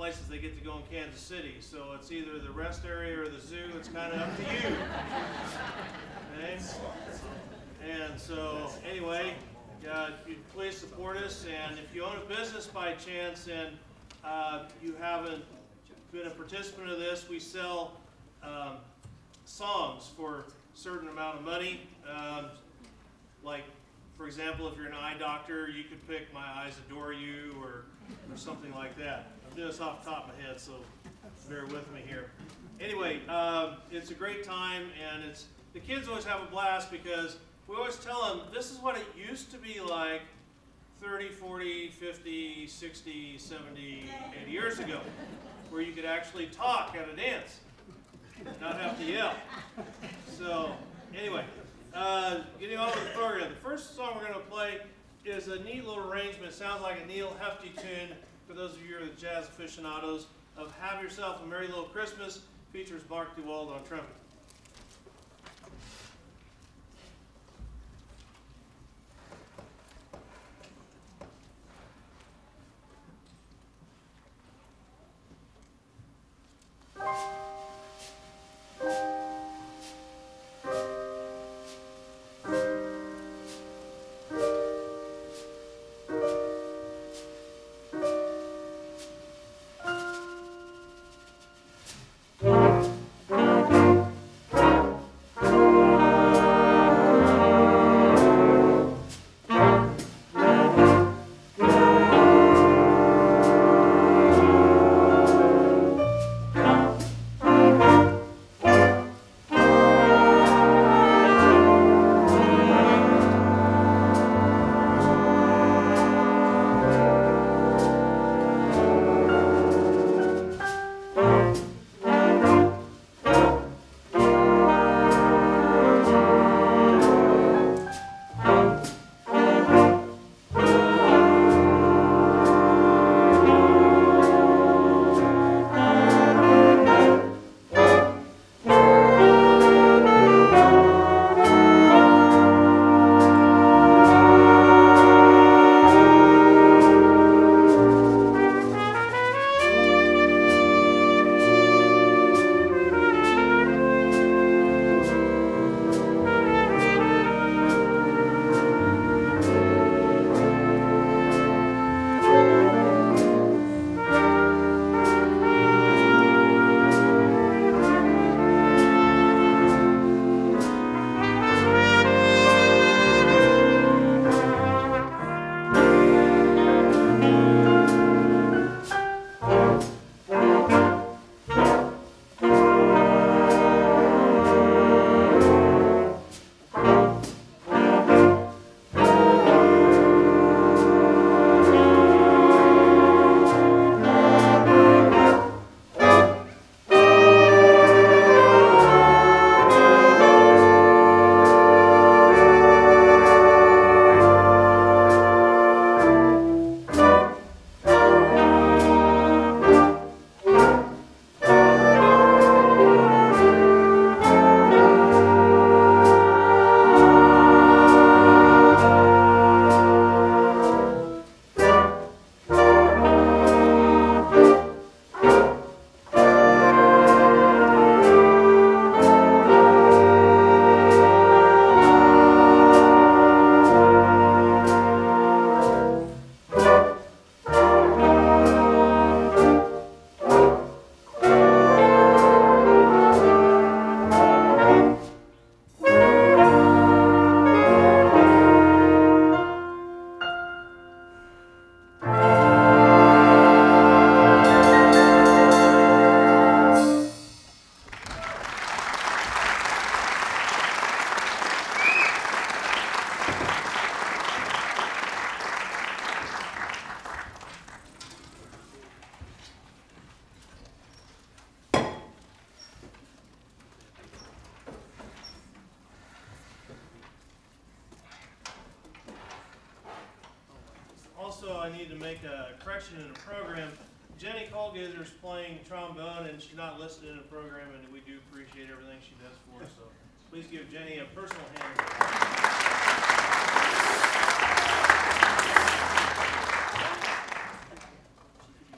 places they get to go in Kansas City. So it's either the rest area or the zoo. It's kind of up to you. Okay? And so anyway, you please support us. And if you own a business by chance and you haven't been a participant of this, we sell songs for a certain amount of money. Like, for example, if you're an eye doctor, you could pick My Eyes Adore You or something like that. I'm doing this off the top of my head, so bear with me here. Anyway, it's a great time, and the kids always have a blast because we always tell them this is what it used to be like 30, 40, 50, 60, 70, 80 years ago, where you could actually talk at a dance, not have to yell. So anyway, getting on with the program. The first song we're going to play is a neat little arrangement. It sounds like a Neil Hefti tune, for those of you who are the jazz aficionados, of Have Yourself a Merry Little Christmas. Features Mark DeWald on trumpet. Also, I need to make a correction in the program. Jenny Colgazer is playing trombone, and she's not listed in the program, and we do appreciate everything she does for us. So please give Jenny a personal hand.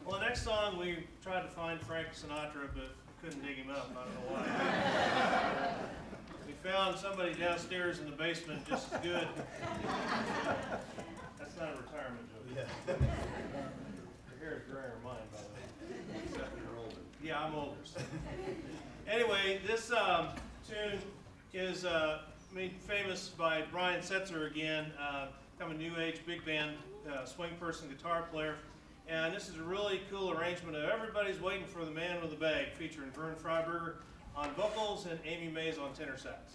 Well, the next song found, we tried to find Frank Sinatra, but couldn't dig him up. I don't know why. We found somebody downstairs in the basement just as good. That's not a retirement joke. Yeah. Your hair is grayer than mine, by the way. Except you're older. Yeah, I'm older. So. Anyway, this tune is made famous by Brian Setzer again, kind of a new age big band swing person guitar player. And this is a really cool arrangement of Everybody's Waiting for the Man with the Bag, featuring Vern Freiberger on vocals and Amy Mays on tenor sax.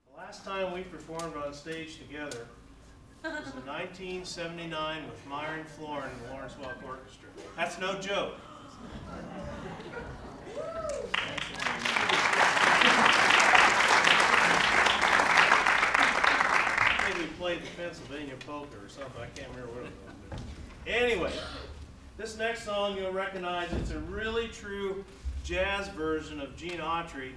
The last time we performed on stage together was in 1979 with Myron Florin and the Lawrence Welk Orchestra. That's no joke. Maybe we played the Pennsylvania polka or something. I can't remember what it was. Anyway, this next song you'll recognize. It's a really true jazz version of Gene Autry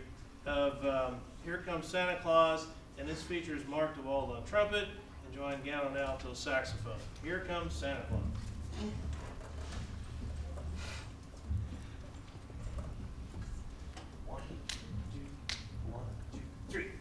of Here Comes Santa Claus, and this features Mark DeWald on trumpet and Joanne Gann on alto saxophone. Here Comes Santa Claus. One, two, three.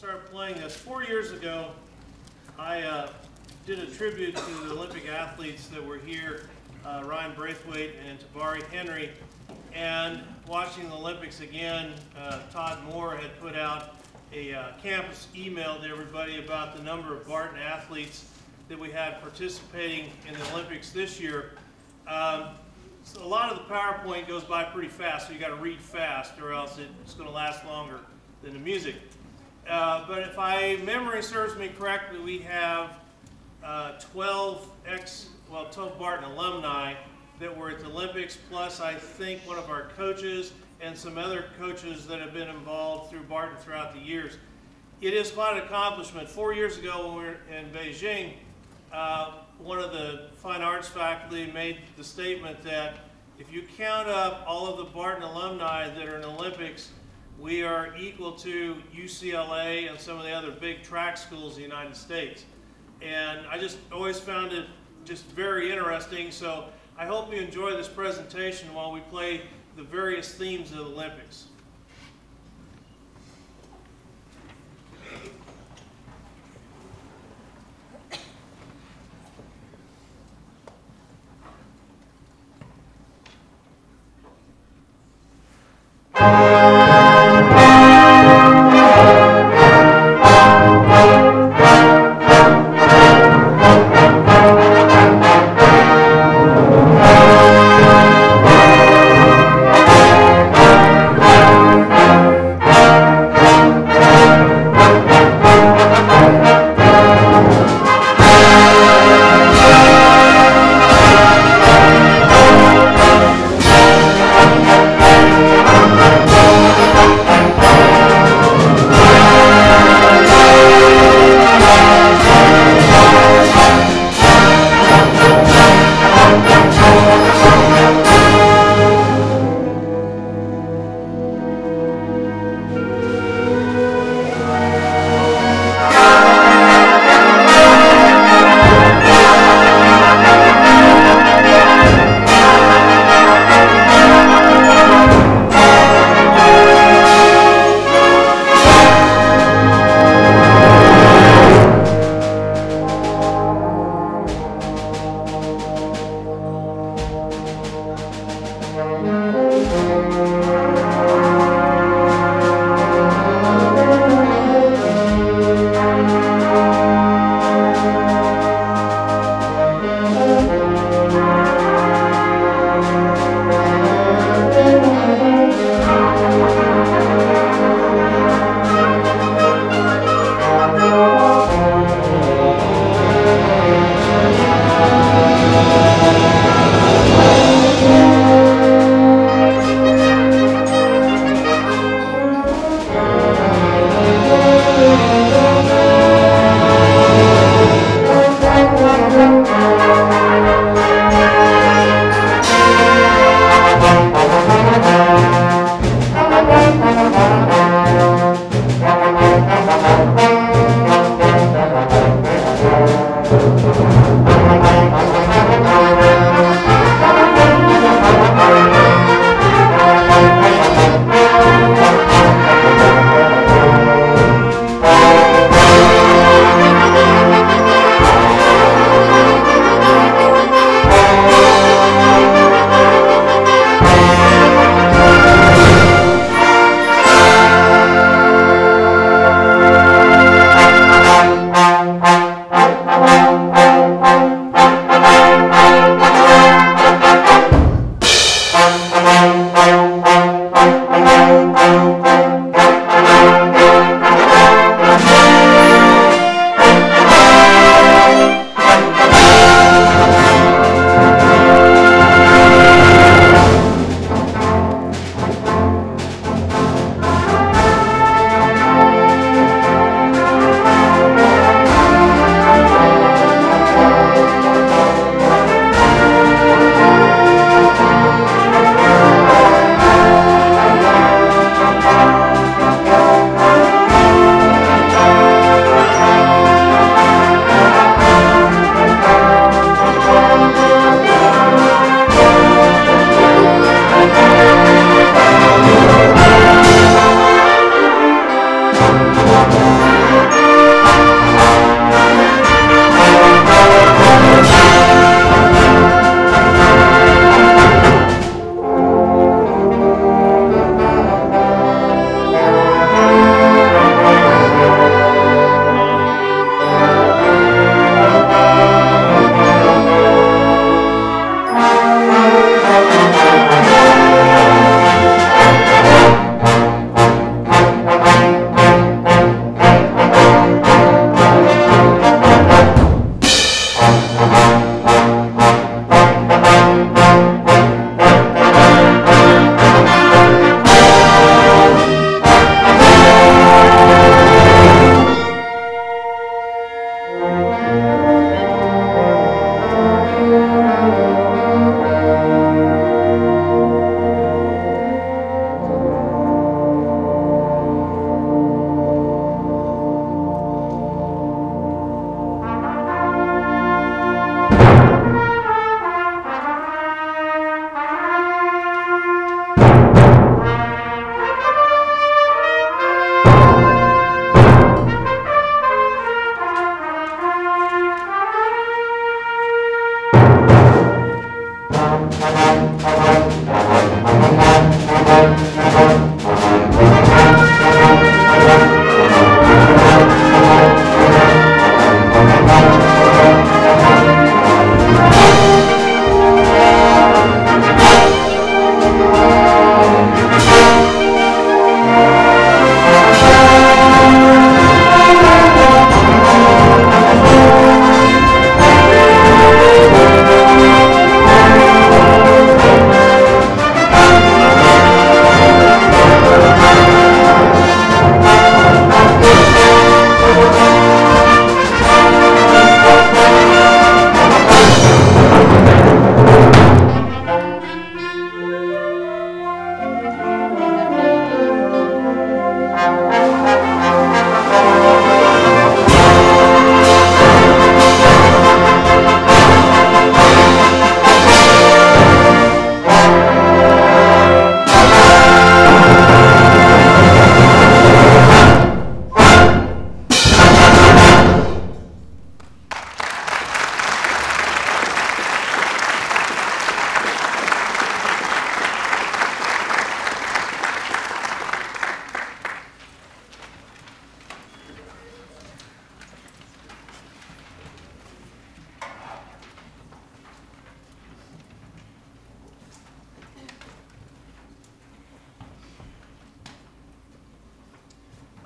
started playing this. 4 years ago, I did a tribute to the Olympic athletes that were here, Ryan Braithwaite and Tabari Henry. And watching the Olympics again, Todd Moore had put out a campus email to everybody about the number of Barton athletes that we had participating in the Olympics this year. So a lot of the PowerPoint goes by pretty fast, so you got to read fast or else it's going to last longer than the music. But if memory serves me correctly, we have 12 Barton alumni that were at the Olympics, plus I think one of our coaches and some other coaches that have been involved through Barton throughout the years. It is quite an accomplishment. 4 years ago when we were in Beijing, one of the fine arts faculty made the statement that if you count up all of the Barton alumni that are in the Olympics, we are equal to UCLA and some of the other big track schools in the United States. And I just always found it just very interesting. So I hope you enjoy this presentation while we play the various themes of the Olympics.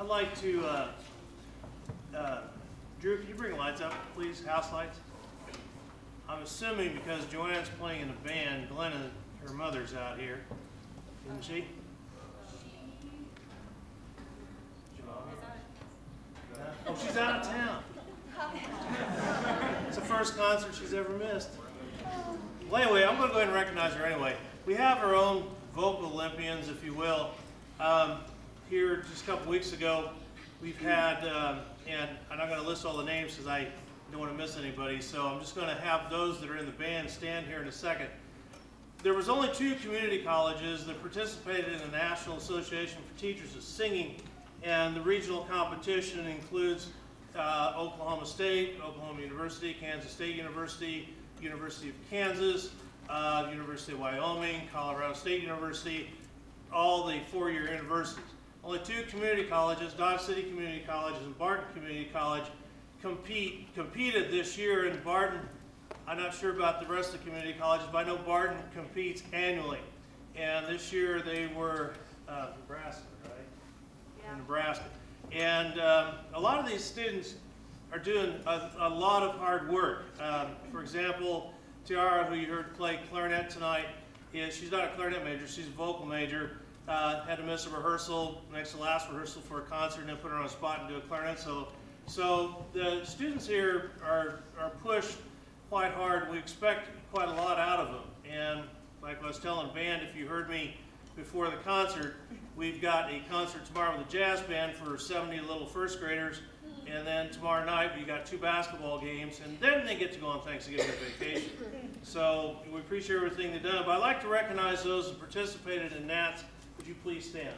I'd like to, Drew, can you bring the lights up, please? House lights. I'm assuming because Joanne's playing in a band, Glenna, her mother's out here, isn't she? Oh, she's out of town. It's the first concert she's ever missed. Well, anyway, I'm going to go ahead and recognize her anyway. We have our own vocal Olympians, if you will. Here just a couple weeks ago, we've had, and I'm not going to list all the names because I don't want to miss anybody, so I'm just going to have those that are in the band stand here in a second. There was only 2 community colleges that participated in the National Association for Teachers of Singing, and the regional competition includes Oklahoma State, Oklahoma University, Kansas State University, University of Kansas, University of Wyoming, Colorado State University, all the 4-year universities. Only 2 community colleges, Dodge City Community College and Barton Community College, competed this year. In Barton, I'm not sure about the rest of the community colleges, but I know Barton competes annually. And this year they were Nebraska, right? Yeah. Nebraska. And a lot of these students are doing a lot of hard work. For example, Tiara, who you heard play clarinet tonight, she's not a clarinet major, she's a vocal major. Had to miss a rehearsal, next to last rehearsal for a concert, and then put her on a spot and do a clarinet solo. So the students here are pushed quite hard. We expect quite a lot out of them. And like I was telling band, if you heard me before the concert, we've got a concert tomorrow with a jazz band for 70 little first graders. And then tomorrow night we got 2 basketball games, and then they get to go on Thanksgiving vacation. So we appreciate everything they've done. But I'd like to recognize those who participated in NATS. Would you please stand?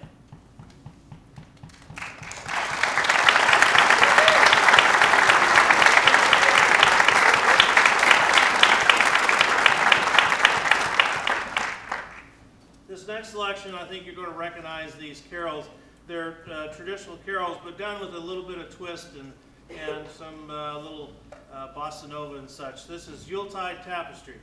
This next selection, I think you're going to recognize these carols. They're traditional carols, but done with a little bit of twist and some little bossa nova and such. This is Yuletide Tapestry.